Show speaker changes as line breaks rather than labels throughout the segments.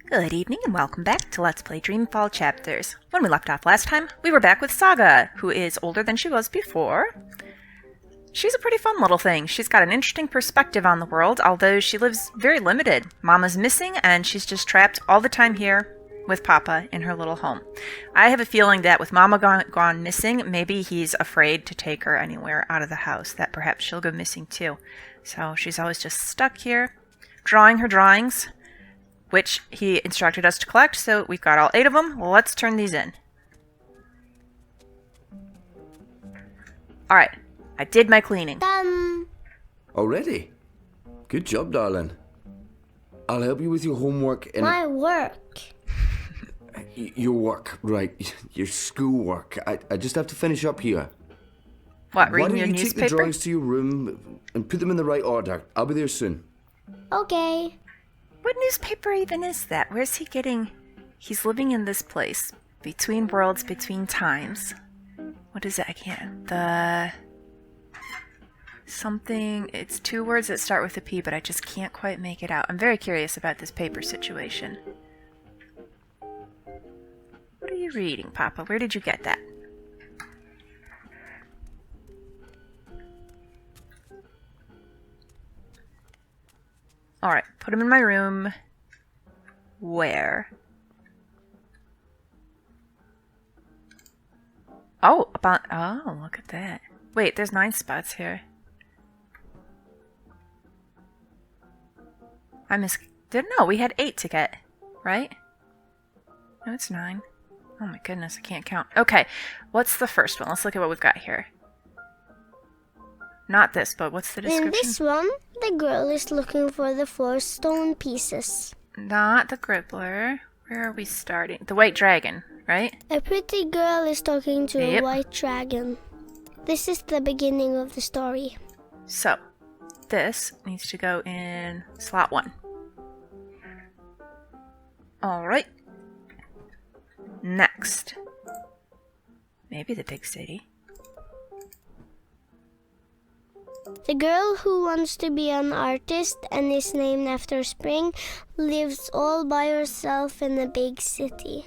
Good evening and welcome back to Let's Play Dreamfall Chapters. When we left off last time, we were back with Saga, who is older than she was before. She's a pretty fun little thing. She's got an interesting perspective on the world, although she lives very limited. Mama's missing and she's just trapped all the time here with Papa in her little home. I have a feeling that with Mama gone missing, maybe he's afraid to take her anywhere out of the house, that perhaps she'll go missing too. So she's always just stuck here, drawing her drawings, which he instructed us to collect, so we've got all 8 of them. Let's turn these in. Alright, I did my cleaning.
Done.
Already? Good job, darling. I'll help you with your homework and...
My work.
Your work, right. Your schoolwork. I just have to finish up here.
What,
Why
reading
don't
your
you take
newspaper?
the drawings to your room and put them in the right order. I'll be there soon.
Okay.
What newspaper even is that? Where's he getting... He's living in this place. Between worlds, between times. What is it? I can't... Something... It's 2 words that start with a P, but I just can't quite make it out. I'm very curious about this paper situation. What are you reading, Papa? Where did you get that? Alright, put him in my room. Where? Oh, oh, look at that. Wait, there's 9 spots here. No, we had 8 to get, right? No, it's 9. Oh my goodness, I can't count. Okay, what's the first one? Let's look at what we've got here. Not this, but what's the description?
In this one, the girl is looking for the 4 stone pieces.
Not the Gribbler. Where are we starting? The White Dragon, right?
A pretty girl is talking to
Yep.
a white dragon. This is the beginning of the story.
So, this needs to go in slot 1. Alright. Next. Maybe the big city.
The girl who wants to be an artist and is named after spring lives all by herself in a big city.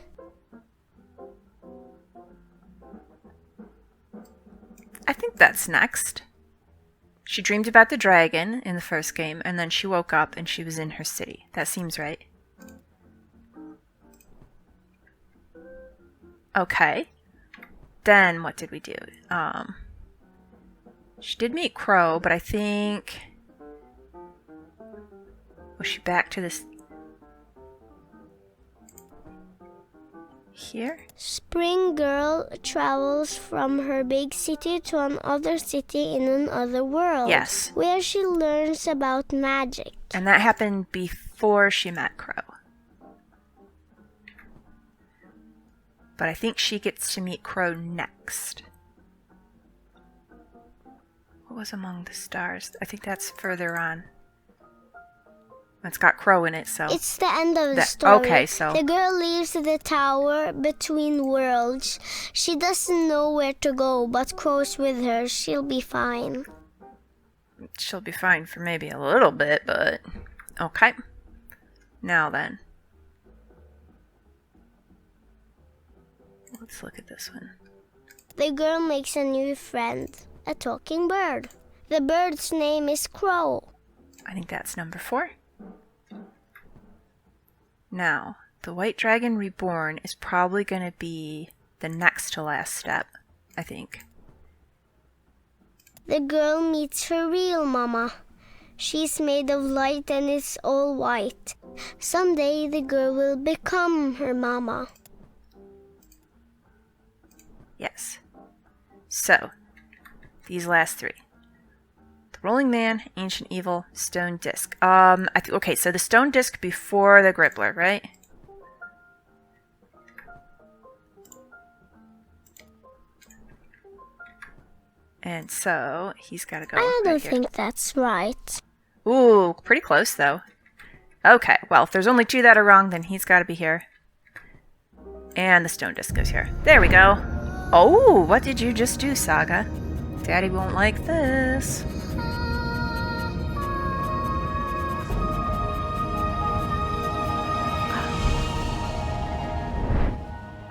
I think that's next. She dreamed about the dragon in the first game, and then she woke up and she was in her city. That seems right. Okay. Then what did we do? She did meet Crow, but I think... Was she back to this... Here?
Spring girl travels from her big city to another city in another world.
Yes.
Where she learns about magic.
And that happened before she met Crow. But I think she gets to meet Crow next. What was Among the Stars? I think that's further on. It's got Crow in it, so...
It's the end of the story.
Okay, so...
The girl leaves the tower between worlds. She doesn't know where to go, but Crow's with her. She'll be fine.
She'll be fine for maybe a little bit, but... Okay. Now then. Let's look at this one.
The girl makes a new friend, a talking bird. The bird's name is Crow.
I think that's number 4. Now, the White Dragon Reborn is probably going to be the next to last step, I think.
The girl meets her real mama. She's made of light and is all white. Someday the girl will become her mama.
Yes. So, these last 3. The Rolling Man, Ancient Evil, Stone Disc. Okay, so the Stone Disc before the Gribbler, right? And so, he's got to go
I don't
right here.
think that's right.
Ooh, pretty close, though. Okay, well, if there's only 2 that are wrong, then he's got to be here. And the Stone Disc goes here. There we go. Oh, what did you just do, Saga? Daddy won't like this.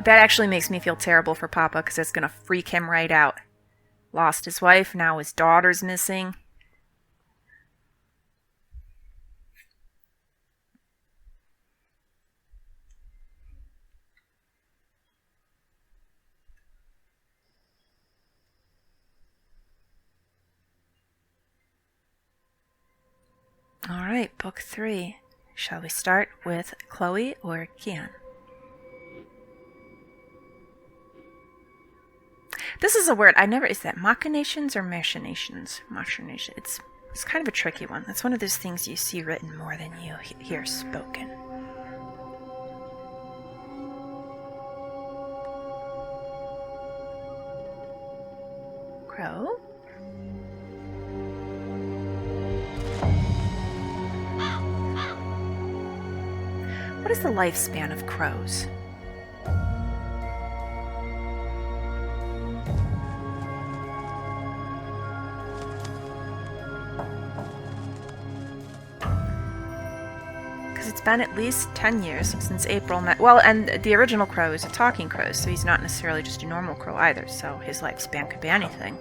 That actually makes me feel terrible for Papa, because it's going to freak him right out. Lost his wife, now his daughter's missing. Alright, book 3. Shall we start with Chloe or Kian? This is a word I never... Is that machinations or machinations? Machination. It's kind of a tricky one. It's one of those things you see written more than you hear spoken. Crow? What is the lifespan of crows? Because it's been at least 10 years since April met. Well, and the original crow is a talking crow, so he's not necessarily just a normal crow either, so his lifespan could be anything.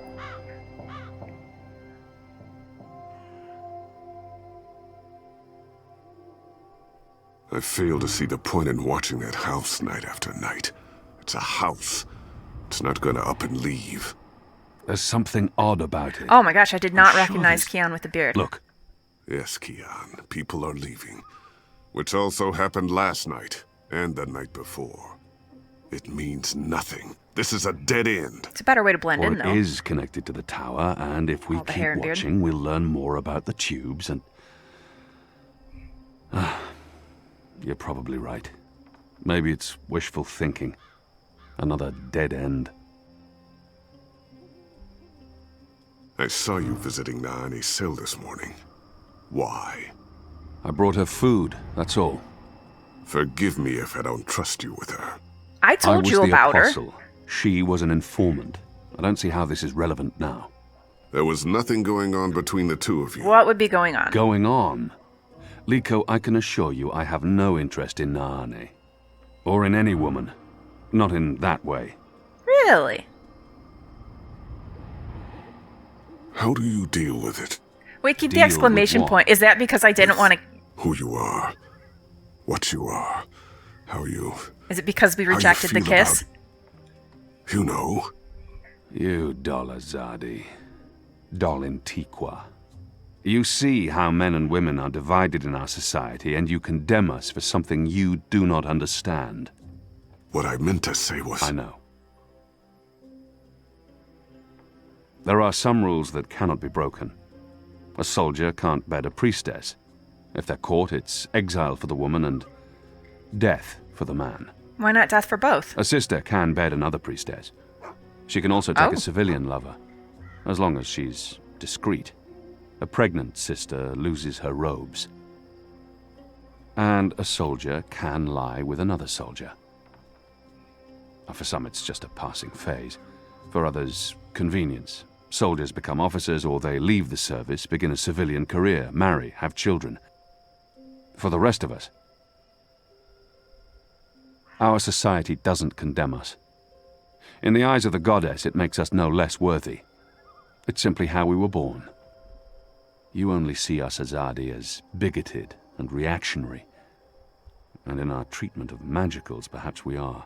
I fail to see the point in watching that house night after night. It's a house. It's not gonna up and leave.
There's something odd about it.
Oh my gosh, I did not
I'm sure
recognize
there's-
Kian with the beard.
Look,
Yes, Kian, people are leaving. Which also happened last night, and the night before. It means nothing. This is a dead end.
It's a better way to blend
or
in,
it
though.
is connected to the tower, and if we
All the
keep
hair and beard.
watching, we'll learn more about the tubes and... You're probably right. Maybe it's wishful thinking. Another dead end.
I saw you visiting Naane's cell this morning. Why?
I brought her food, that's all.
Forgive me if I don't trust you with her.
I
I
told
was
you
the
about her.
apostle. She was an informant. I don't see how this is relevant now.
There was nothing going on between the two of you.
What would be going on?
Going on. Liko, I can assure you I have no interest in Naane. Or in any woman. Not in that way.
Really?
How do you deal with it?
Wait, keep the
Deal with
exclamation
what?
point. Is that because I didn't want to...
Who you are. What you are. How you...
Is it because we
how you
rejected the
feel
kiss?
about- You know.
You doll Azadi. Doll Antiqua. You see how men and women are divided in our society, and you condemn us for something you do not understand.
What I meant to say was...
I know. There are some rules that cannot be broken. A soldier can't bed a priestess. If they're caught, it's exile for the woman and death for the man.
Why not death for both?
A sister can bed another priestess. She can also take
Oh.
a civilian lover, as long as she's discreet. A pregnant sister loses her robes. And a soldier can lie with another soldier. For some, it's just a passing phase. For others, convenience. Soldiers become officers, or they leave the service, begin a civilian career, marry, have children. For the rest of us, our society doesn't condemn us. In the eyes of the goddess, it makes us no less worthy. It's simply how we were born. You only see us Azadi as bigoted and reactionary. And in our treatment of magicals, perhaps we are.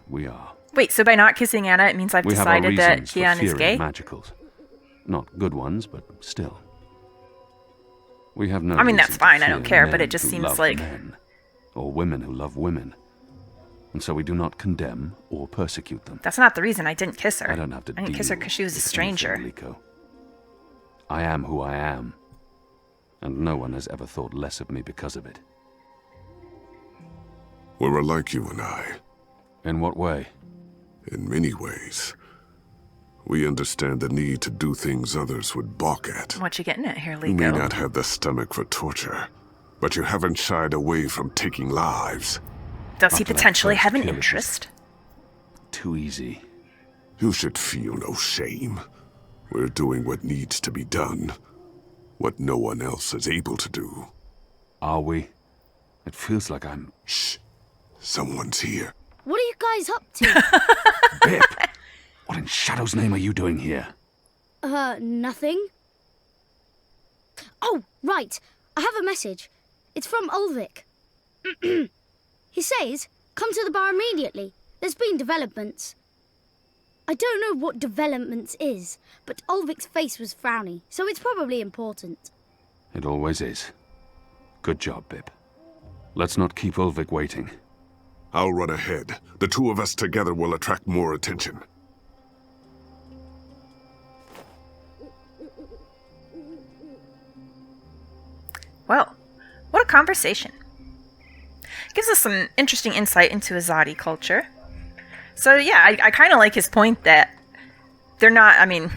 We are.
Wait, so by not kissing Anna, it means I've
We have our
decided that
reasons for
Kian is gay?
fearing magicals. Not good ones, but still. We have no
I mean, that's
reason to
fine, I don't
fear
care, but
men
it just
who
seems
love
like-
men, or women who love women. And so we do not condemn or persecute them.
That's not the reason I didn't kiss her.
I don't have to
I didn't kiss her
deal
because she was a
with
stranger.
anything, Liko. I am who I am, and no one has ever thought less of me because of it.
We're alike, you and I.
In what way?
In many ways. We understand the need to do things others would balk at.
What you getting at here,
You may
Liko?
not have the stomach for torture, but you haven't shied away from taking lives.
Does he
Not that
potentially
first
have an
kill, it was-
interest?
Too easy.
You should feel no shame. We're doing what needs to be done. What no one else is able to do.
Are we? It feels like I'm...
Shh. Someone's here.
What are you guys up to?
Bip! What in Shadow's name are you doing here?
Nothing. Oh, right. I have a message. It's from Ulvik. He says, come to the bar immediately. There's been developments. I don't know what developments is, but Ulvik's face was frowny, so it's probably important.
It always is. Good job, Bip. Let's not keep Ulvik waiting.
I'll run ahead. The two of us together will attract more attention.
Well, what a conversation. Gives us some interesting insight into Azadi culture. So yeah, I kind of like his point that they're not, I mean,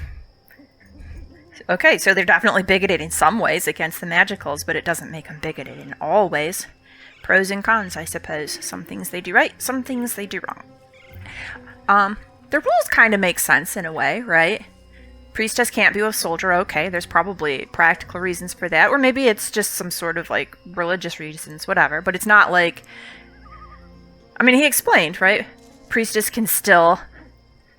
okay, so they're definitely bigoted in some ways against the magicals, but it doesn't make them bigoted in all ways. Pros and cons, I suppose. Some things they do right, some things they do wrong. Their rules kind of make sense in a way, right? Priestess can't be a soldier, okay, there's probably practical reasons for that, or maybe it's just some sort of, like, religious reasons, whatever, but it's not like, I mean, he explained, right? Priestess can still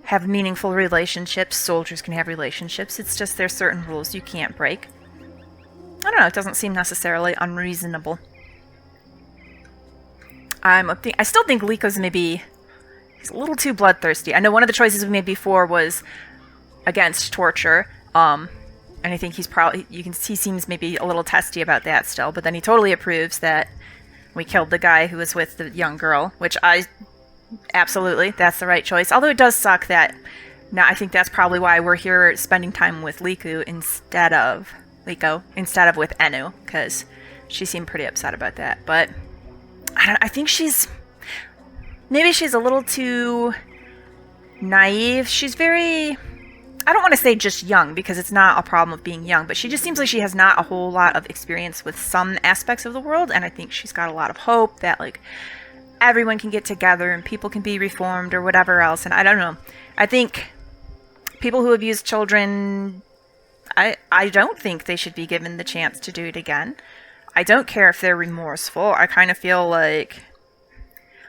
have meaningful relationships, soldiers can have relationships, it's just there's certain rules you can't break. I don't know, it doesn't seem necessarily unreasonable. I still think Liko's maybe, he's a little too bloodthirsty. I know one of the choices we made before was against torture, and I think he's probably, he seems maybe a little testy about that still, but then he totally approves that we killed the guy who was with the young girl, which absolutely, that's the right choice. Although it does suck that, now I think that's probably why we're here spending time with Liko instead of with Enu, because she seemed pretty upset about that, but I think maybe she's a little too naive. She's very, I don't want to say just young, because it's not a problem of being young, but she just seems like she has not a whole lot of experience with some aspects of the world, and I think she's got a lot of hope that, like, everyone can get together and people can be reformed or whatever else, and I don't know. I think people who abuse children, I don't think they should be given the chance to do it again. I don't care if they're remorseful. I kind of feel like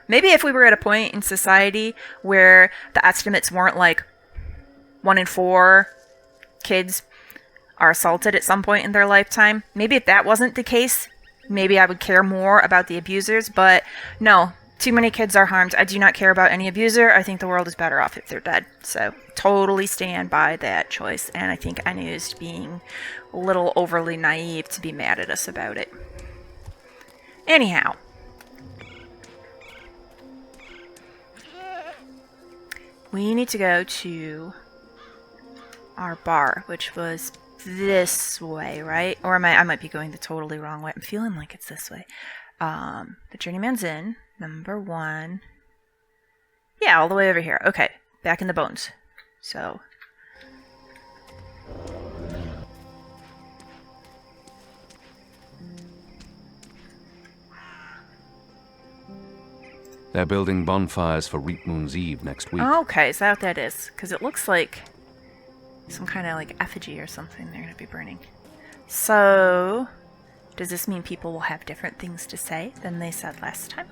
maybe if we were at a point in society where the estimates weren't like 1 in 4 kids are assaulted at some point in their lifetime, maybe if that wasn't the case, maybe I would care more about the abusers, but no, too many kids are harmed. I do not care about any abuser. I think the world is better off if they're dead. So, totally stand by that choice, and I think Enu is being a little overly naive to be mad at us about it. Anyhow. We need to go to our bar, which was this way, right? Or I might be going the totally wrong way. I'm feeling like it's this way. The Journeyman's Inn, number 1. Yeah, all the way over here. Okay, back in the bones. So.
They're building bonfires for Reap Moon's Eve next week.
Okay, is that what that is? Because it looks like some kind of like effigy or something they're going to be burning. So, does this mean people will have different things to say than they said last time?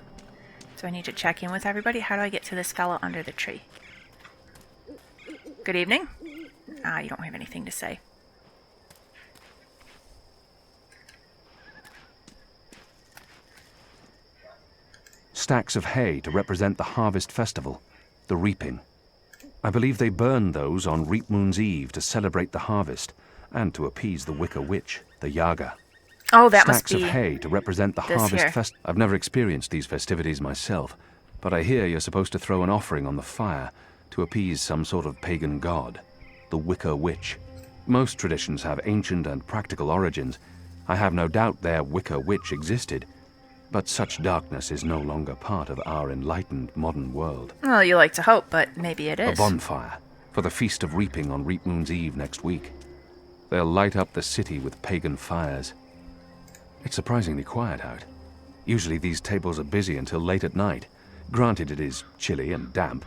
Do I need to check in with everybody? How do I get to this fellow under the tree? Good evening. Ah, you don't have anything to say.
Stacks of hay to represent the harvest festival, the reaping. I believe they burn those on Reap Moon's Eve to celebrate the harvest and to appease the Wicker Witch, the Yaga.
Oh, that
Stacks
must be
of hay to represent the harvest festival. I've never experienced these festivities myself, but I hear you're supposed to throw an offering on the fire to appease some sort of pagan god, the Wicker Witch. Most traditions have ancient and practical origins. I have no doubt their Wicker Witch existed, but such darkness is no longer part of our enlightened modern world.
Well, you like to hope, but maybe it is.
A bonfire for the Feast of Reaping on Reap Moon's Eve next week. They'll light up the city with pagan fires. It's surprisingly quiet out. Usually these tables are busy until late at night. Granted, it is chilly and damp.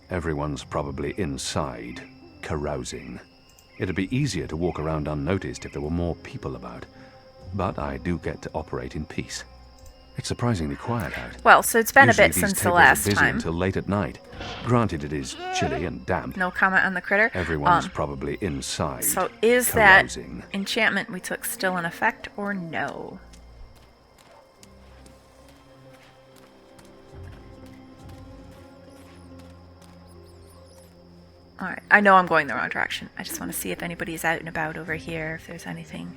Everyone's probably inside, carousing. It'd be easier to walk around unnoticed if there were more people about. But I do get to operate in peace. It's surprisingly quiet out.
Well, so it's been
Usually
a bit
these
since the
tables
last
are busy
time.
until late at night. Granted, it is chilly and damp.
No comment on the critter.
Everyone's probably inside.
So is
carousing.
that enchantment we took still in effect or no? Alright, I know I'm going the wrong direction. I just want to see if anybody's out and about over here, if there's anything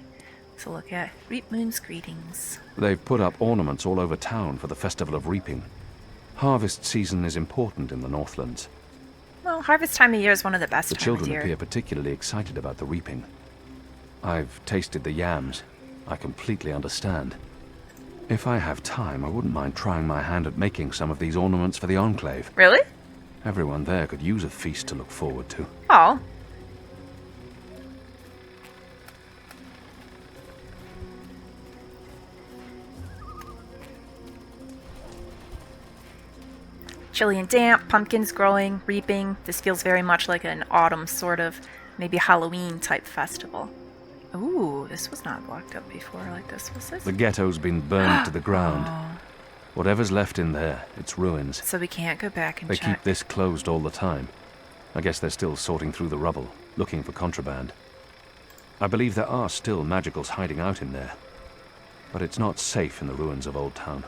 to look at. Reap Moon's greetings.
They've put up ornaments all over town for the Festival of Reaping. Harvest season is important in the Northlands.
Well, harvest time of year is one of the best
The
times of
children
year.
appear particularly excited about the reaping. I've tasted the yams. I completely understand. If I have time, I wouldn't mind trying my hand at making some of these ornaments for the Enclave.
Really?
Everyone there could use a feast to look forward to.
Oh. Chilly and damp, pumpkins growing, reaping. This feels very much like an autumn sort of, maybe Halloween type festival. Ooh, this was not blocked up before like this, was this?
The ghetto's been burned to the ground. Whatever's left in there, it's ruins.
So we can't go back and
They
check.
keep this closed all the time. I guess they're still sorting through the rubble, looking for contraband. I believe there are still magicals hiding out in there. But it's not safe in the ruins of Old Town.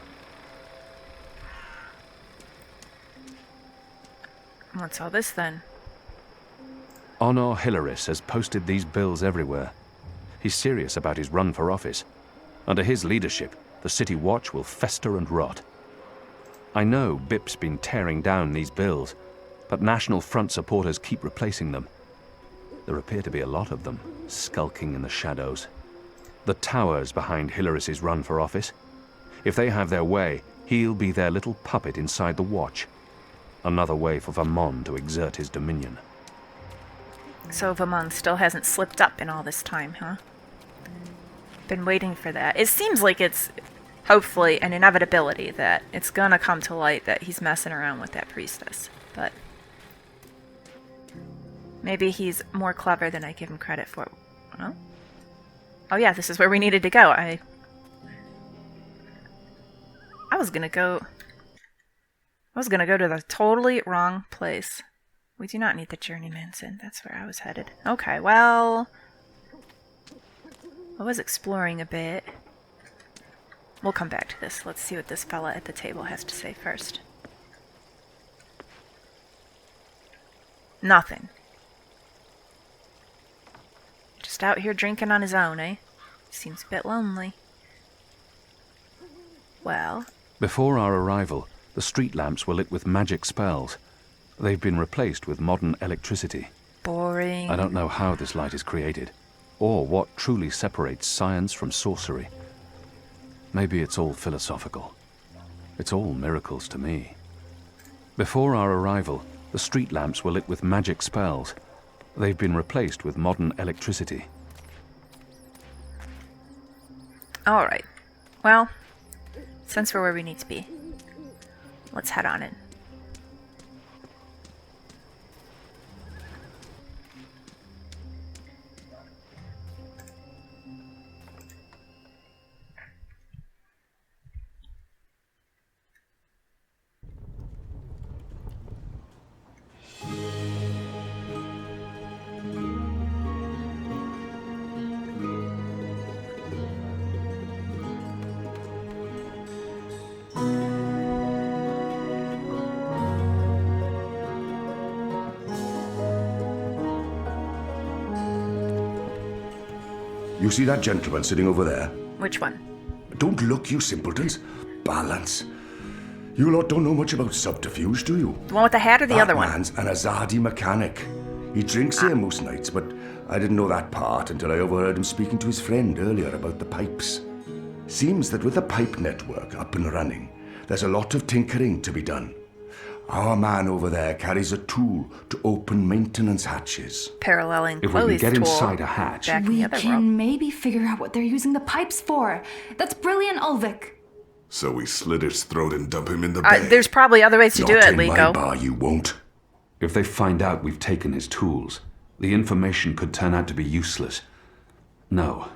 What's all this then?
Honor Hilaris has posted these bills everywhere. He's serious about his run for office. Under his leadership, the City Watch will fester and rot. I know Bip's been tearing down these bills, but National Front supporters keep replacing them. There appear to be a lot of them, skulking in the shadows. The towers behind Hilaris's run for office. If they have their way, he'll be their little puppet inside the Watch. Another way for Vermont to exert his dominion.
So Vermont still hasn't slipped up in all this time, huh? Been waiting for that. It seems like it's hopefully an inevitability that it's gonna come to light that he's messing around with that priestess. But maybe he's more clever than I give him credit for. Huh? Oh yeah, this is where we needed to go. I was gonna go to the totally wrong place. We do not need the journeyman's inn. That's where I was headed. Okay, well, I was exploring a bit. We'll come back to this. Let's see what this fella at the table has to say first. Nothing. Just out here drinking on his own, eh? Seems a bit lonely. Well,
Before our arrival, the street lamps were lit with magic spells. They've been replaced with modern electricity.
boring.
I don't know how this light is created, or what truly separates science from sorcery. Maybe it's all philosophical. It's all miracles to me. Before our arrival, the street lamps were lit with magic spells. They've been replaced with modern electricity.
Alright. Well, since we're where we need to be, let's head on in.
You see that gentleman sitting over there?
Which one?
Don't look, you simpletons. Balance. You lot don't know much about subterfuge, do you?
The one with the hat or the other one?
That man's an Azadi mechanic. He drinks here most nights, but I didn't know that part until I overheard him speaking to his friend earlier about the pipes. Seems that with the pipe network up and running, there's a lot of tinkering to be done. Our man over there carries a tool to open maintenance hatches.
Paralleling
If we can
Chloe's
get
tool
inside a hatch,
back in
We
the other
can
world.
maybe figure out what they're using the pipes for. That's brilliant, Ulvik.
So we slit his throat and dump him in the bay.
There's probably other ways to do
Not
it,
in my
Liko.
bar, you won't.
if they find out we've taken his tools, the information could turn out to be useless. No.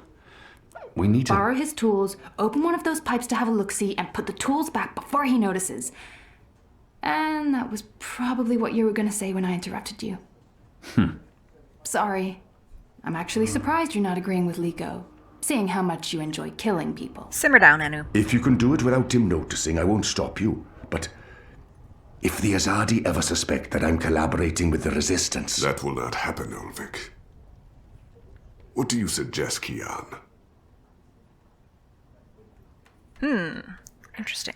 We need to...
borrow his tools, open one of those pipes to have a look-see, and put the tools back before he notices. And that was probably what you were going to say when I interrupted you. Sorry. I'm actually surprised you're not agreeing with Liko, seeing how much you enjoy killing people.
Simmer down, Anu.
If you can do it without him noticing, I won't stop you. But if the Azadi ever suspect that I'm collaborating with the Resistance...
That will not happen, Ulvik. What do you suggest, Kian?
Interesting.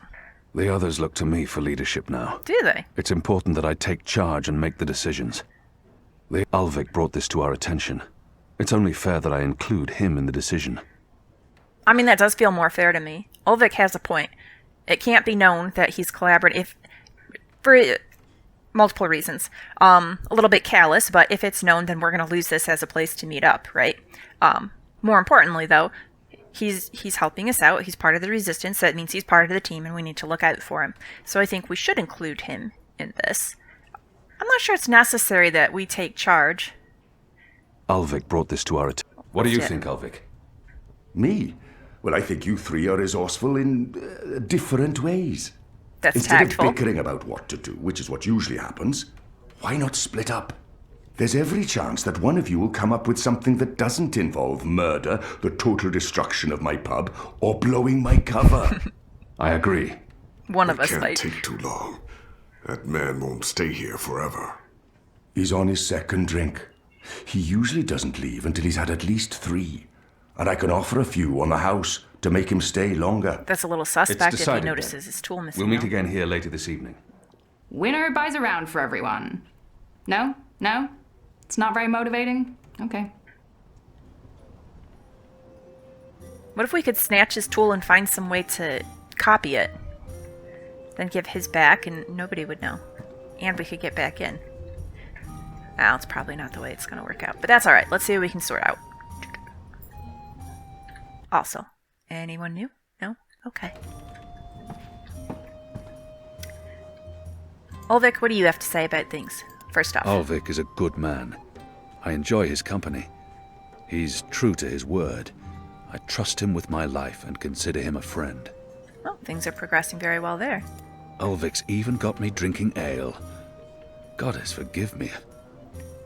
The others look to me for leadership now.
Do they?
It's important that I take charge and make the decisions. The Ulvik brought this to our attention. It's only fair that I include him in the decision.
I mean, that does feel more fair to me. Ulvik has a point. It can't be known that he's collaborating for multiple reasons. A little bit callous, but if it's known, then we're going to lose this as a place to meet up, right? More importantly, though, he's helping us out. He's part of the Resistance. That means he's part of the team, and we need to look out for him. So I think we should include him in this. I'm not sure it's necessary that we take charge.
Ulvik brought this to our attention. What do you think, Ulvik?
Me? Well, I think you three are resourceful in different ways.
That's
Instead
tactful.
of bickering about what to do, which is what usually happens, why not split up? There's every chance that one of you will come up with something that doesn't involve murder, the total destruction of my pub, or blowing my cover.
I agree.
One of
It
us
can't
might.
take too long. That man won't stay here forever.
He's on his second drink. He usually doesn't leave until he's had at least 3. And I can offer a few on the house to make him stay longer.
That's a little suspect if he
decided,
notices
then.
his tool missing.
We'll meet
though.
again here later this evening.
Winner buys a round for everyone. No? No? It's not very motivating? Okay.
What if we could snatch his tool and find some way to copy it? Then give his back and nobody would know. And we could get back in. Well, it's probably not the way it's going to work out. But that's alright. Let's see what we can sort out. Also, anyone new? No? Okay. Ulvik, what do you have to say about things? First off.
Ulvik is a good man. I enjoy his company. He's true to his word. I trust him with my life and consider him a friend.
Well, things are progressing very well there.
Ulvik's even got me drinking ale. Goddess forgive me.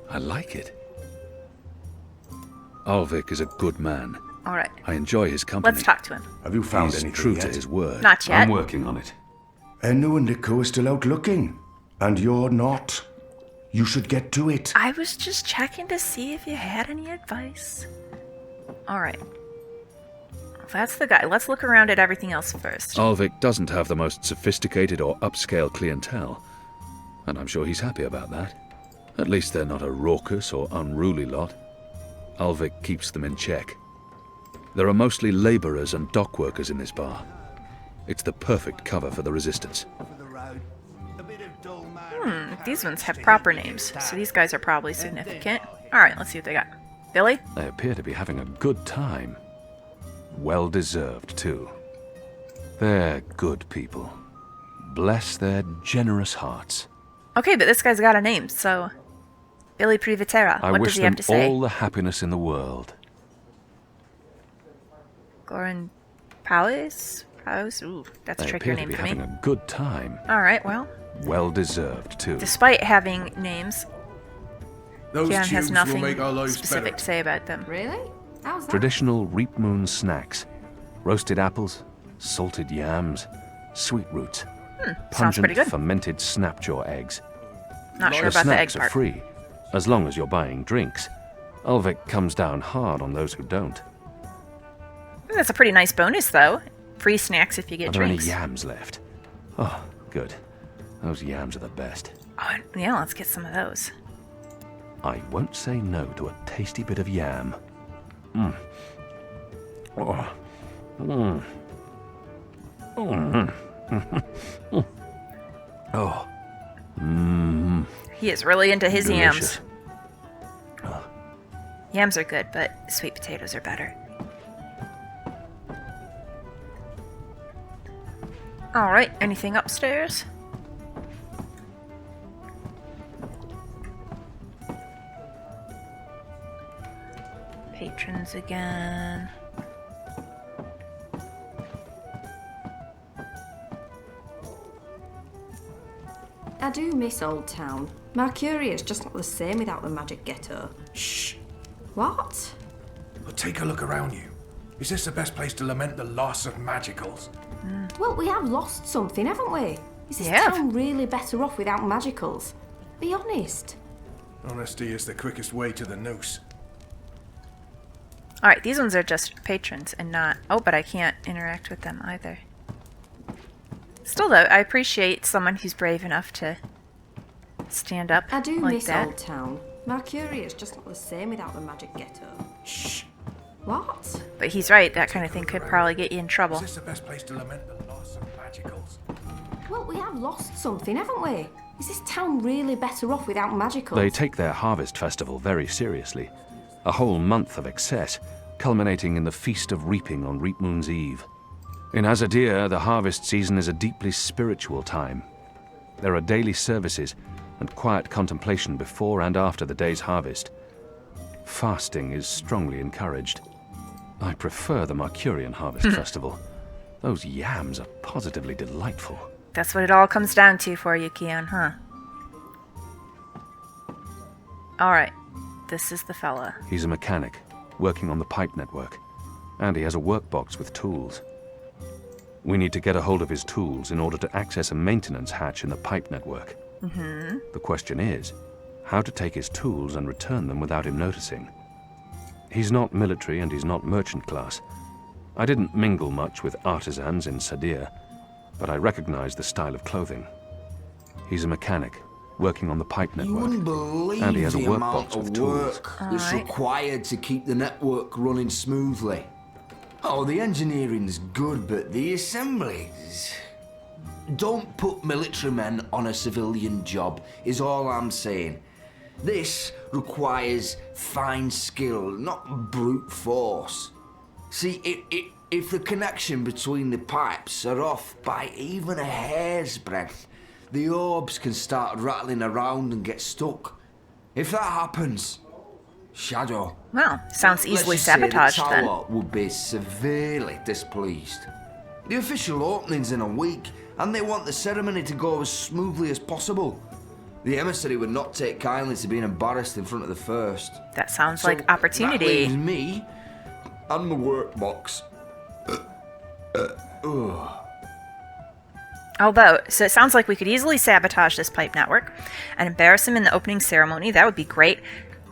I like it. Ulvik is a good man.
Alright.
I enjoy his company.
Let's talk to him.
Have you found
He's
anything
true
yet?
to his word.
Not yet.
I'm working on it.
Enu and Liko are still out looking. And you're not. You should get to it.
I was just checking to see if you had any advice. Alright. That's the guy. Let's look around at everything else first.
Ulvik doesn't have the most sophisticated or upscale clientele. And I'm sure he's happy about that. At least they're not a raucous or unruly lot. Ulvik keeps them in check. There are mostly labourers and dock workers in this bar. It's the perfect cover for the Resistance.
These ones have proper names, so these guys are probably significant. Alright, let's see what they got. Billy?
They appear to be having a good time. Well deserved, too. They're good people. Bless their generous hearts.
Okay, but this guy's got a name, so... Billy Privitera.
I
What
wish
does he
them
have to say?
all the happiness in the world.
Goran Palace? Ooh, that's a
They
trickier
appear to
name
be
for me.
having a good time.
Alright, well,
Well deserved, too.
despite having names,
Those
Kian has
tubes will
nothing
make our lives
specific
better.
to say about them.
Really? How's that?
Traditional Reap Moon snacks. Roasted apples, salted yams, sweet roots.
Sounds pretty good.
Fermented snapjaw eggs.
Not sure
The
about the egg
snacks are
part.
free, as long as you're buying drinks. Ulvik comes down hard on those who don't.
That's a pretty nice bonus, though. Free snacks if you get
Are there
drinks.
any yams left? Oh, good. Those yams are the best.
Oh, yeah, let's get some of those.
I won't say no to a tasty bit of yam. Mmm. Oh. Mmm. Mm. Oh. Mmm.
He is really into his
Delicious.
yams. Yams are good, but sweet potatoes are better. Alright, anything upstairs? Patrons again.
I do miss Old Town. Marcuria is just not the same without the magic ghetto.
Shh.
What?
Well, take a look around you. Is this the best place to lament the loss of magicals?
Well, we have lost something, haven't we? Is this
Yeah.
town really better off without magicals? Be honest.
Honesty is the quickest way to the noose.
Alright, these ones are just patrons and not... Oh, but I can't interact with them either. Still, though, I appreciate someone who's brave enough to stand up
I do
like
miss
that.
Old Town. Marcuria is just not the same without the magic ghetto.
Shh.
What?
But he's right, that kind of thing could probably get you in trouble.
Is this the best place to lament the loss of magicals?
Well, we have lost something, haven't we? Is this town really better off without magicals?
They take their harvest festival very seriously. A whole month of excess, culminating in the Feast of Reaping on Reap Moon's Eve. In Azadi, the harvest season is a deeply spiritual time. There are daily services and quiet contemplation before and after the day's harvest. Fasting is strongly encouraged. I prefer the Mercurian Harvest Festival. Those yams are positively delightful.
That's what it all comes down to for you, Kian, huh? Alright, this is the fella.
He's a mechanic, working on the pipe network, and he has a workbox with tools. We need to get a hold of his tools in order to access a maintenance hatch in the pipe network. The question is, how to take his tools and return them without him noticing. He's not military and he's not merchant class. I didn't mingle much with artisans in Sadir, but I recognize the style of clothing. He's a mechanic, working on the pipe
You
network,
wouldn't believe
and he has a
the amount
workbox with
of
tools.
work that's
Alright.
required to keep the network running smoothly. Oh, the engineering's good, but the assemblies... Don't put military men on a civilian job, is all I'm saying. This requires fine skill, not brute force. See, if the connection between the pipes are off by even a hair's breadth, the orbs can start rattling around and get stuck. If that happens, Shadow...
Well, sounds easily
let's just say
sabotaged
the
then.
tower would be severely displeased. The official opening's in a week, and they want the ceremony to go as smoothly as possible. The emissary would not take kindly to being embarrassed in front of the first.
That sounds
So
like opportunity.
That leaves me and the workbox.
Although, so it sounds like we could easily sabotage this pipe network and embarrass him in the opening ceremony. That would be great.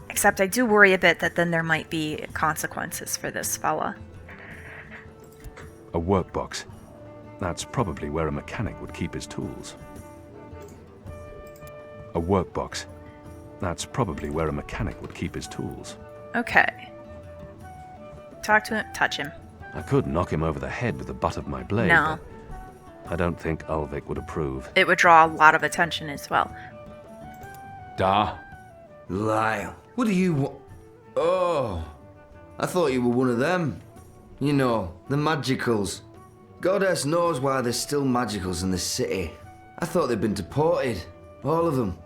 Except I do worry a bit that then there might be consequences for this fella.
A workbox. That's probably where a mechanic would keep his tools. A workbox. That's probably where a mechanic would keep his tools.
Okay. Talk to him. Touch him.
I could knock him over the head with the butt of my blade,
No.
but I don't think Ulvik would approve.
It would draw a lot of attention as well.
Da.
Lyle, what do you want? Oh, I thought you were one of them. You know, the magicals. Goddess knows why there's still magicals in the city. I thought they'd been deported. All of them.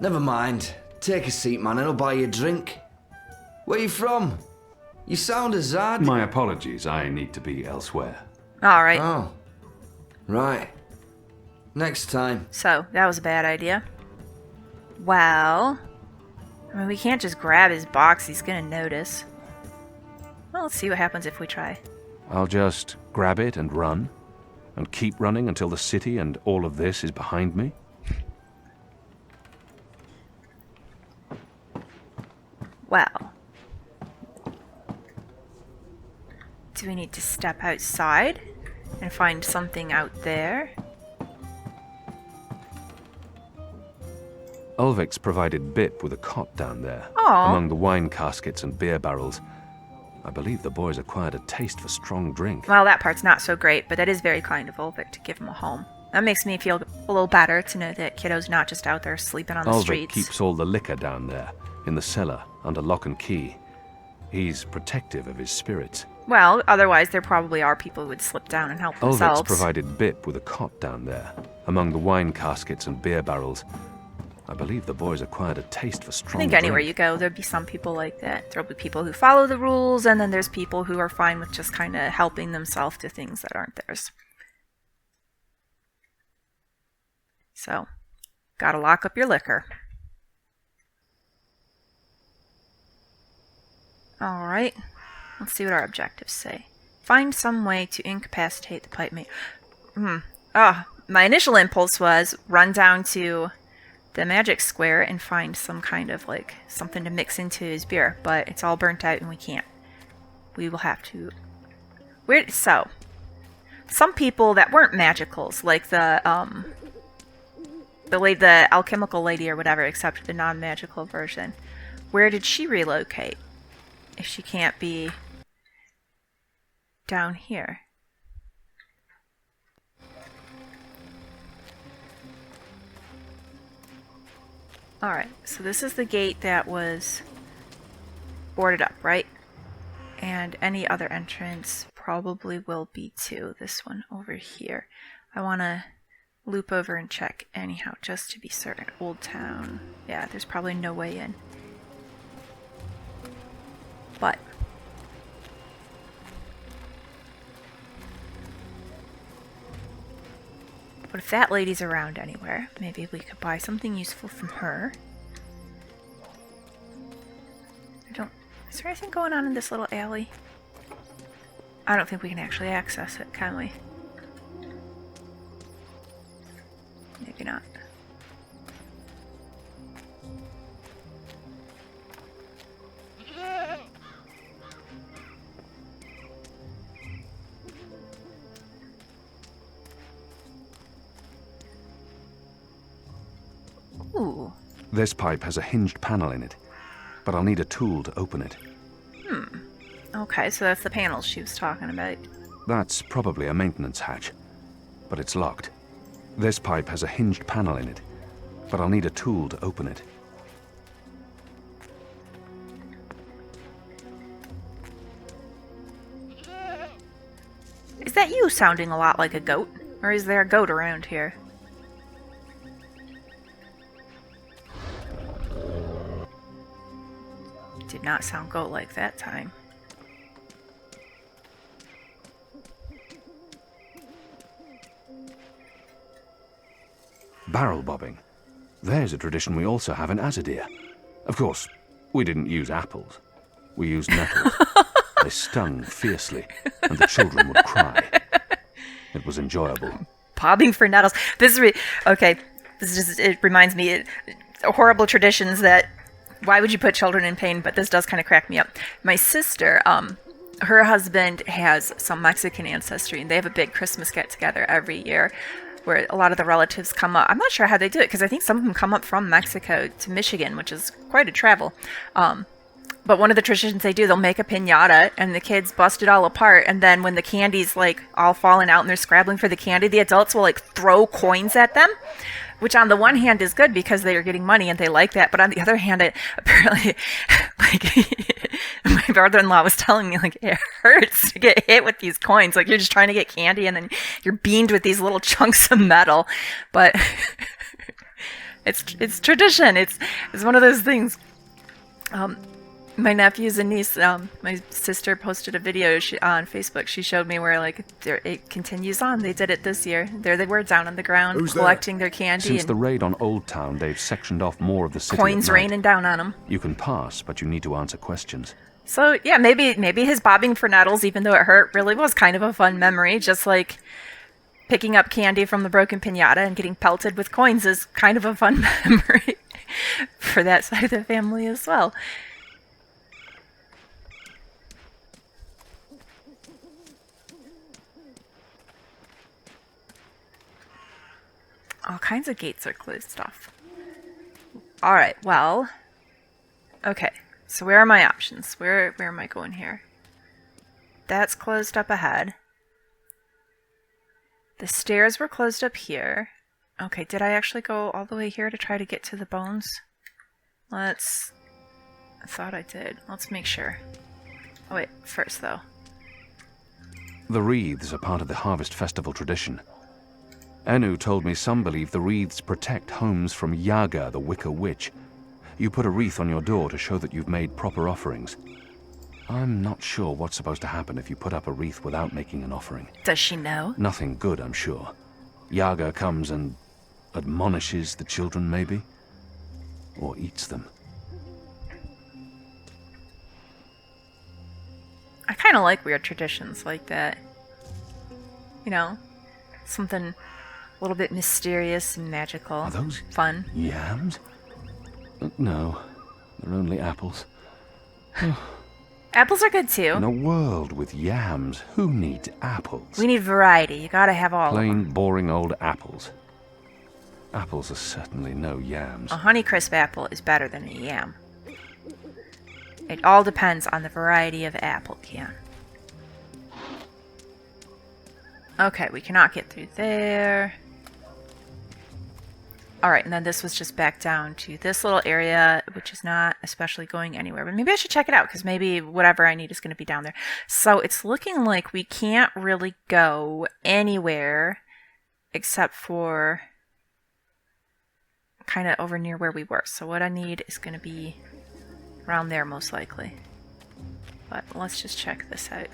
Never mind. Take a seat, man, and I'll buy you a drink. Where you from? You sound Azadi.
My apologies, I need to be elsewhere.
Alright,
Oh. Right. Next time.
so that was a bad idea. Well, I mean, we can't just grab his box, he's gonna notice. Well, let's see what happens if we try.
I'll just grab it and run, and keep running until the city and all of this is behind me.
Well. Do we need to step outside and find something out there?
Ulvik's provided Bip with a cot down there,
Aw.
among the wine caskets and beer barrels. I believe the boys acquired a taste for strong drink.
Well, that part's not so great, but that is very kind of Ulvik to give him a home. That makes me feel a little better to know that Kiddo's not just out there sleeping on the
Ulvik
streets.
keeps all the liquor down there, in the cellar, under lock and key. He's protective of his spirits.
Well, otherwise there probably are people who would slip down and help
Ulvik's
themselves.
provided Bip with a cot down there, among the wine caskets and beer barrels. I believe the boys acquired a taste for
I
strong
think
drink.
anywhere you go, there'd be some people like that. There'll be people who follow the rules, and then there's people who are fine with just kind of helping themselves to things that aren't theirs. So, Gotta lock up your liquor. Alright. Let's see what our objectives say. Find some way to incapacitate the pipe mate. My initial impulse was run down to the magic square and find some kind of, like, something to mix into his beer. But it's all burnt out and we can't. We will have to... So, some people that weren't magicals, like the alchemical lady or whatever, except the non-magical version, where did she relocate? If she can't be down here. Alright, so this is the gate that was boarded up, right? And any other entrance probably will be to this one over here. I want to loop over and check anyhow, just to be certain. Old Town. Yeah, there's probably no way in. But if that lady's around anywhere, maybe we could buy something useful from her. Is there anything going on in this little alley? I don't think we can actually access it, can we? Maybe not. Ooh.
This pipe has a hinged panel in it, but I'll need a tool to open it.
Okay, so that's the panels she was talking about.
That's probably a maintenance hatch, but it's locked. This pipe has a hinged panel in it, but I'll need a tool to open it.
Is that you sounding a lot like a goat? Or is there a goat around here? Did not sound goat-like that time.
Barrel bobbing. There's a tradition we also have in Azadi. Of course, we didn't use apples. We used nettles. They stung fiercely, and the children would cry. It was enjoyable.
Bobbing for nettles. This is okay. This is just, it reminds me horrible traditions that why would you put children in pain? But this does kind of crack me up. My sister, her husband has some Mexican ancestry, and they have a big Christmas get-together every year where a lot of the relatives come up. I'm not sure how they do it, because I think some of them come up from Mexico to Michigan, which is quite a travel. But one of the traditions they do, they'll make a piñata, and the kids bust it all apart, and then when the candy's, like, all falling out and they're scrabbling for the candy, the adults will, like, throw coins at them, which on the one hand is good because they are getting money and they like that, but on the other hand, it apparently, like, my brother-in-law was telling me, like, it hurts to get hit with these coins. Like, you're just trying to get candy and then you're beamed with these little chunks of metal. But it's tradition. It's one of those things. My nephews and niece, my sister posted a video on Facebook. She showed me where, like, it continues on. They did it this year. There they were, down on the ground, collecting their candy.
Since the raid on Old Town, they've sectioned off more of the city.
Coins raining down on them.
You can pass, but you need to answer questions.
So, yeah, maybe his bobbing for nettles, even though it hurt, really was kind of a fun memory. Just like picking up candy from the broken piñata and getting pelted with coins is kind of a fun memory for that side of the family as well. All kinds of gates are closed off. Alright, well... Okay, so where are my options? Where am I going here? That's closed up ahead. The stairs were closed up here. Okay, did I actually go all the way here to try to get to the bones? I thought I did. Let's make sure. Oh wait, first though.
The wreaths are part of the Harvest Festival tradition. Enu told me some believe the wreaths protect homes from Yaga, the Wicker Witch. You put a wreath on your door to show that you've made proper offerings. I'm not sure what's supposed to happen if you put up a wreath without making an offering.
Does she know?
Nothing good, I'm sure. Yaga comes and admonishes the children, maybe? Or eats them?
I kind of like weird traditions like that. You know, something a little bit mysterious and magical.
Are those
fun?
Yams? No, they're only apples.
Apples are good too.
In a world with yams, who needs apples?
We need variety. You gotta have all of them.
Plain, boring old apples. Apples are certainly no yams.
A Honeycrisp apple is better than a yam. It all depends on the variety of apple, Kian. Okay, we cannot get through there. Alright, and then this was just back down to this little area, which is not especially going anywhere. But maybe I should check it out, because maybe whatever I need is going to be down there. So it's looking like we can't really go anywhere except for kind of over near where we were. So what I need is going to be around there, most likely. But let's just check this out.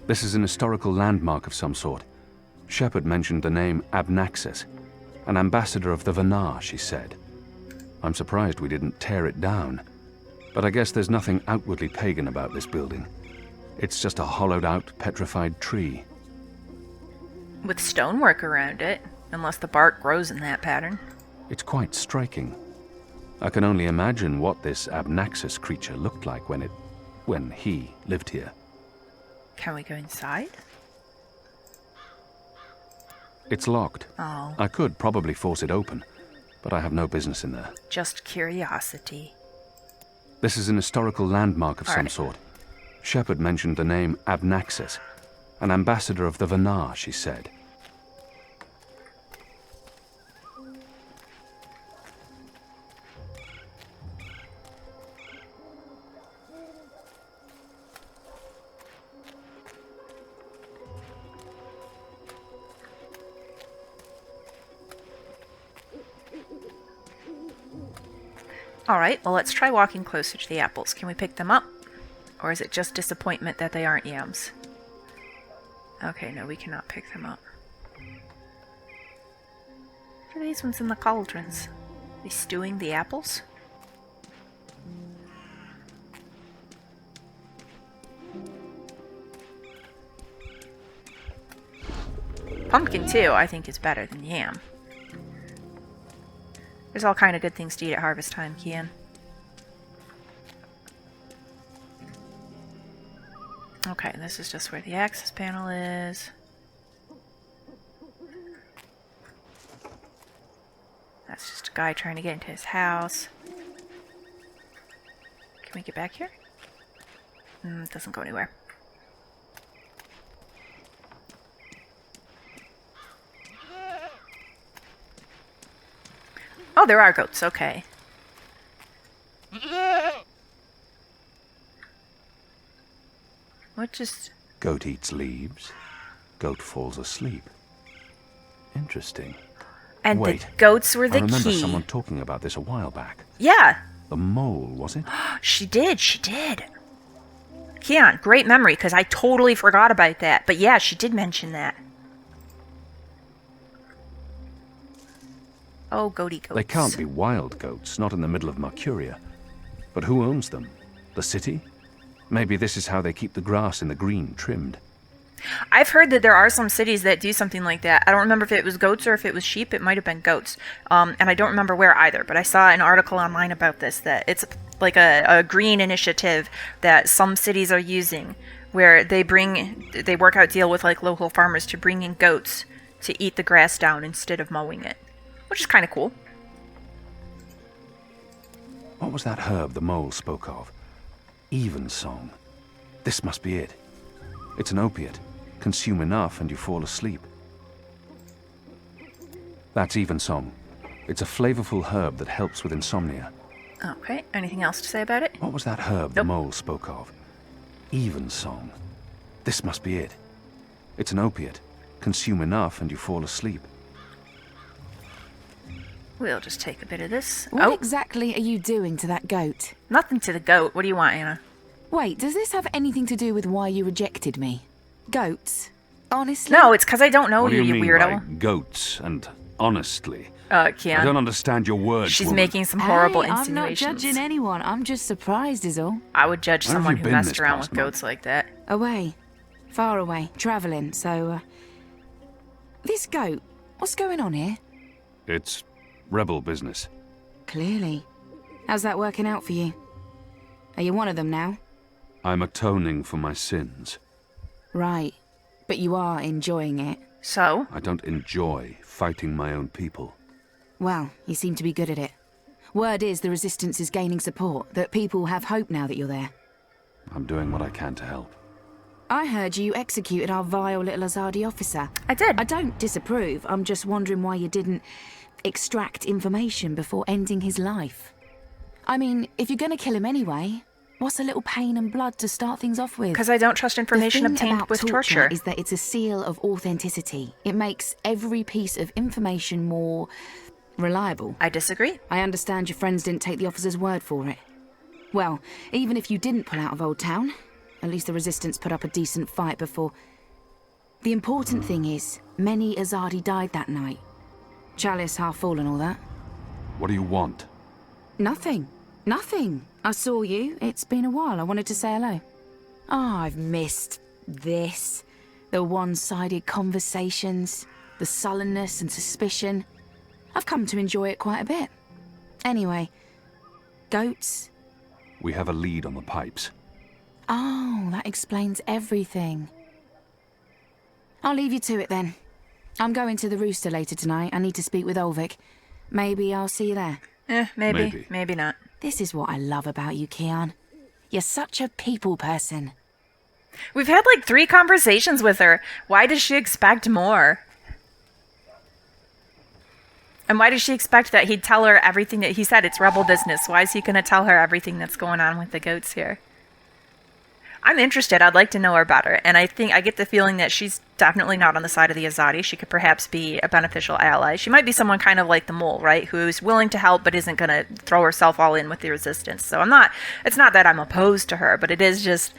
This is an historical landmark of some sort. Shepard mentioned the name Abnaxis, an ambassador of the Vanar, she said. I'm surprised we didn't tear it down. But I guess there's nothing outwardly pagan about this building. It's just a hollowed-out, petrified tree.
With stonework around it, unless the bark grows in that pattern.
It's quite striking. I can only imagine what this Abnaxis creature looked like when he lived here.
Can we go inside?
It's locked.
Oh.
I could probably force it open, but I have no business in there.
Just curiosity.
This is an historical landmark of
All
some
right.
sort. Shepard mentioned the name Abnaxis, an ambassador of the Vanar, she said.
Alright, well let's try walking closer to the apples. Can we pick them up? Or is it just disappointment that they aren't yams? Okay, no, we cannot pick them up. What are these ones in the cauldrons? Are they stewing the apples? Pumpkin, too, I think is better than yam. There's all kind of good things to eat at harvest time, Kian. Okay, this is just where the access panel is. That's just a guy trying to get into his house. Can we get back here? It doesn't go anywhere. Oh, there are goats, okay. What just...
Goat eats leaves. Goat falls asleep. Interesting.
And
Wait,
the goats were
I
the
remember
key.
someone talking about this a while back.
Yeah,
The mole, was it?
she did. Kian, great memory, because I totally forgot about that. But yeah, she did mention that. Oh, goaty goats.
They can't be wild goats, not in the middle of Marcuria. But who owns them? The city? Maybe this is how they keep the grass in the green trimmed.
I've heard that there are some cities that do something like that. I don't remember if it was goats or if it was sheep. It might have been goats. And I don't remember where either. But I saw an article online about this, that it's like a green initiative that some cities are using, where they work out deal with like local farmers to bring in goats to eat the grass down instead of mowing it. Which is kind of cool.
What was that herb the mole spoke of? Evensong. This must be it. It's an opiate. Consume enough and you fall asleep. That's Evensong. It's a flavorful herb that helps with insomnia.
Okay, anything else to say about it?
What was that herb the mole spoke of? Evensong. This must be it. It's an opiate. Consume enough and you fall asleep.
We'll just take a bit of this.
What exactly are you doing to that goat?
Nothing to the goat. What do you want, Anna?
Wait, does this have anything to do with why you rejected me? Goats? Honestly?
No, it's because I don't know
What do
you,
you
you
mean
weirdo.
by goats and honestly?
Kian.
I don't understand your words,
She's
woman.
making some horrible
Hey, I'm not
insinuations.
judging anyone. I'm just surprised is all.
I would judge
Where have
someone
you
who
been
messed
this
around
past
with goats like that.
Away. Far away. Travelling, so, This goat, what's going on here?
It's rebel business.
Clearly. How's that working out for you? Are you one of them now?
I'm atoning for my sins.
Right. But you are enjoying it.
So?
I don't enjoy fighting my own people.
Well, you seem to be good at it. Word is the Resistance is gaining support, that people have hope now that you're there.
I'm doing what I can to help.
I heard you executed our vile little Azadi officer.
I did.
I don't disapprove. I'm just wondering why you didn't extract information before ending his life. I mean, if you're gonna kill him anyway, what's a little pain and blood to start things off with?
Because I don't trust information
The thing
obtained
about
with
torture
torture.
is that it's a seal of authenticity. It makes every piece of information more reliable.
I disagree.
I understand your friends didn't take the officer's word for it. Well, even if you didn't pull out of Old Town, at least the Resistance put up a decent fight before. The important thing is, many Azadi died that night. Chalice half full and all that.
What do you want?
Nothing. Nothing. I saw you. It's been a while. I wanted to say hello. Oh, I've missed this. The one-sided conversations, the sullenness and suspicion. I've come to enjoy it quite a bit. Anyway, goats?
We have a lead on the pipes.
Oh, that explains everything. I'll leave you to it then. I'm going to the Rooster later tonight. I need to speak with Ulvik. Maybe I'll see you there.
Maybe. Maybe not.
This is what I love about you, Kian. You're such a people person.
We've had like 3 conversations with her. Why does she expect more? And why does she expect that he'd tell her everything that he said? It's rebel business. Why is he going to tell her everything that's going on with the goats here? I'm interested. I'd like to know her better. And I think I get the feeling that she's definitely not on the side of the Azadi. She could perhaps be a beneficial ally. She might be someone kind of like the mole, right? Who's willing to help but isn't going to throw herself all in with the resistance. So it's not that I'm opposed to her, but it is just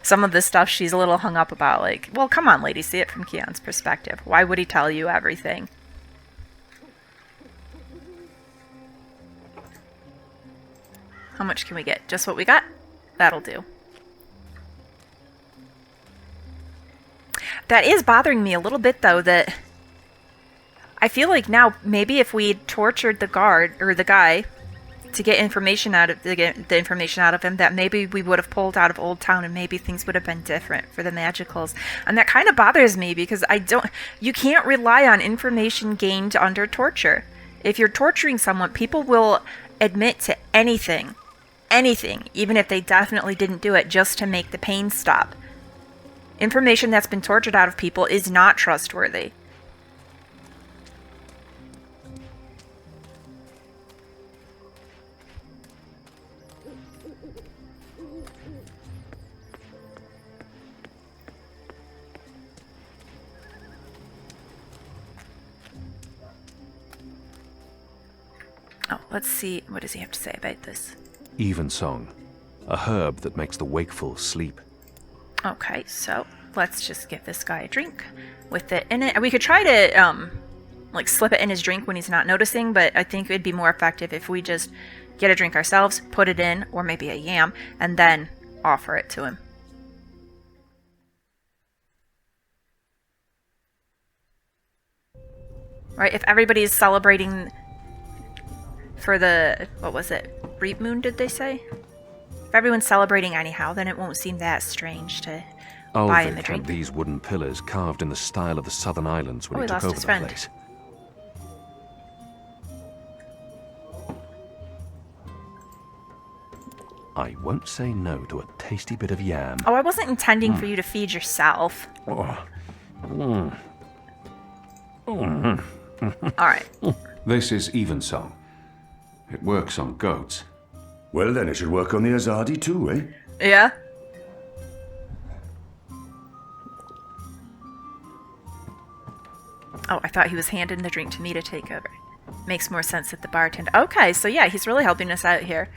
some of the stuff she's a little hung up about. Like, well, come on, lady, see it from Kian's perspective. Why would he tell you everything? How much can we get? Just what we got? That'll do. That is bothering me a little bit, though, that I feel like now maybe if we tortured the guard or the guy to get information out of the information out of him, that maybe we would have pulled out of Old Town and maybe things would have been different for the Magicals. And that kind of bothers me because you can't rely on information gained under torture. If you're torturing someone, people will admit to anything, even if they definitely didn't do it, just to make the pain stop. Information that's been tortured out of people is not trustworthy. Oh, let's see. What does he have to say about this?
Evensong, a herb that makes the wakeful sleep.
Okay, so let's just give this guy a drink with it in it. We could try to, like, slip it in his drink when he's not noticing, but I think it'd be more effective if we just get a drink ourselves, put it in, or maybe a yam, and then offer it to him. Right, if everybody's celebrating for the, what was it, Reap Moon, did they say? If everyone's celebrating anyhow, then it won't seem that strange to buy him a
Ulvik
drink.
had these wooden pillars carved in the style of the Southern Islands when
Oh,
he
he
took
lost
over
his
the
friend.
place. I won't say no to a tasty bit of yam.
Oh, I wasn't intending for you to feed yourself.
Mm.
Alright.
This is Evensong. It works on goats.
Well, then it should work on the Azadi too, eh?
Yeah? Oh, I thought he was handing the drink to me to take over. Makes more sense at the bartender. Okay, so yeah, he's really helping us out here.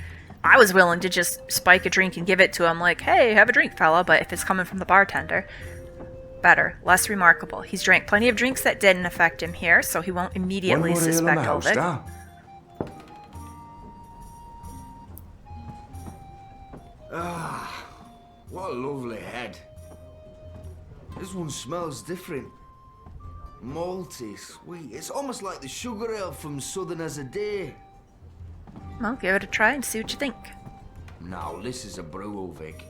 I was willing to just spike a drink and give it to him like, hey, have a drink, fella, but if it's coming from the bartender, Better. Less remarkable. He's drank plenty of drinks that didn't affect him here, so he won't immediately suspect Ulvik.
Ah, what a lovely head. This one smells different. Malty, sweet. It's almost like the sugar ale from Southern Azadi.
Well, give it a try and see what you think.
Now, this is a brew, Ulvik.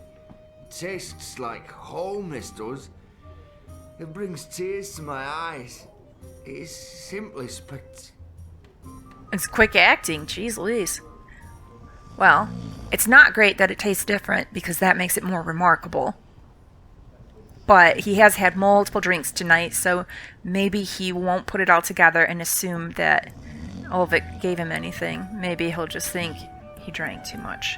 Tastes like home, this does. It brings tears to my eyes. It is simply
It's quick acting, jeez Louise. Well, it's not great that it tastes different because that makes it more remarkable. But he has had multiple drinks tonight, so maybe he won't put it all together and assume that Ulvik gave him anything. Maybe he'll just think he drank too much.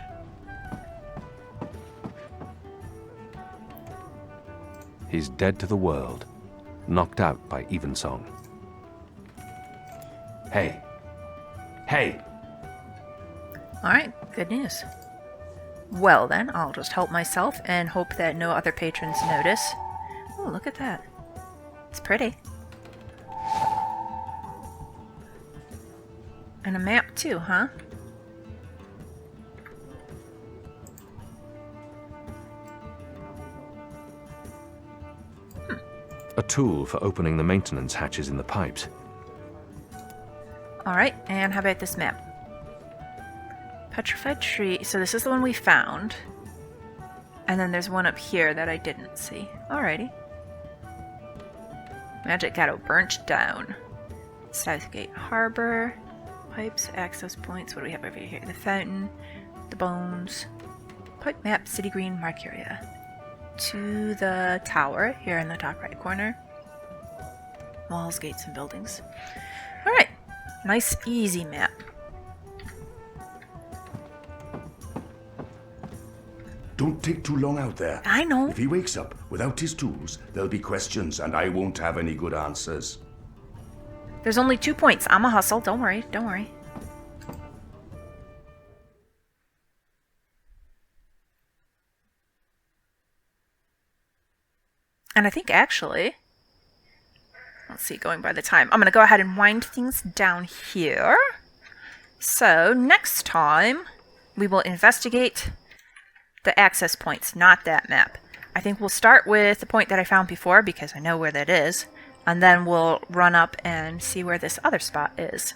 He's dead to the world, knocked out by Evensong. Hey. Hey!
Alright, good news. Well then, I'll just help myself and hope that no other patrons notice. Oh, look at that. It's pretty. And a map too, huh?
A tool for opening the maintenance hatches in the pipes.
Alright, and how about this map? Petrified tree. So this is the one we found. And then there's one up here that I didn't see. Alrighty. Magic Ghetto burnt down. Southgate Harbor. Pipes, access points. What do we have over here? The fountain. The bones. Pipe map, City Green, Marcuria. To the tower here in the top right corner. Walls, gates, and buildings. Alright. Nice, easy map.
Don't take too long out there.
I know.
If he wakes up without his tools, there'll be questions and I won't have any good answers.
There's only 2 points. I'm a hustle. Don't worry. Don't worry. And I think actually, let's see, going by the time, I'm going to go ahead and wind things down here. So next time, we will investigate the access points, not that map. I think we'll start with the point that I found before because I know where that is. And then we'll run up and see where this other spot is.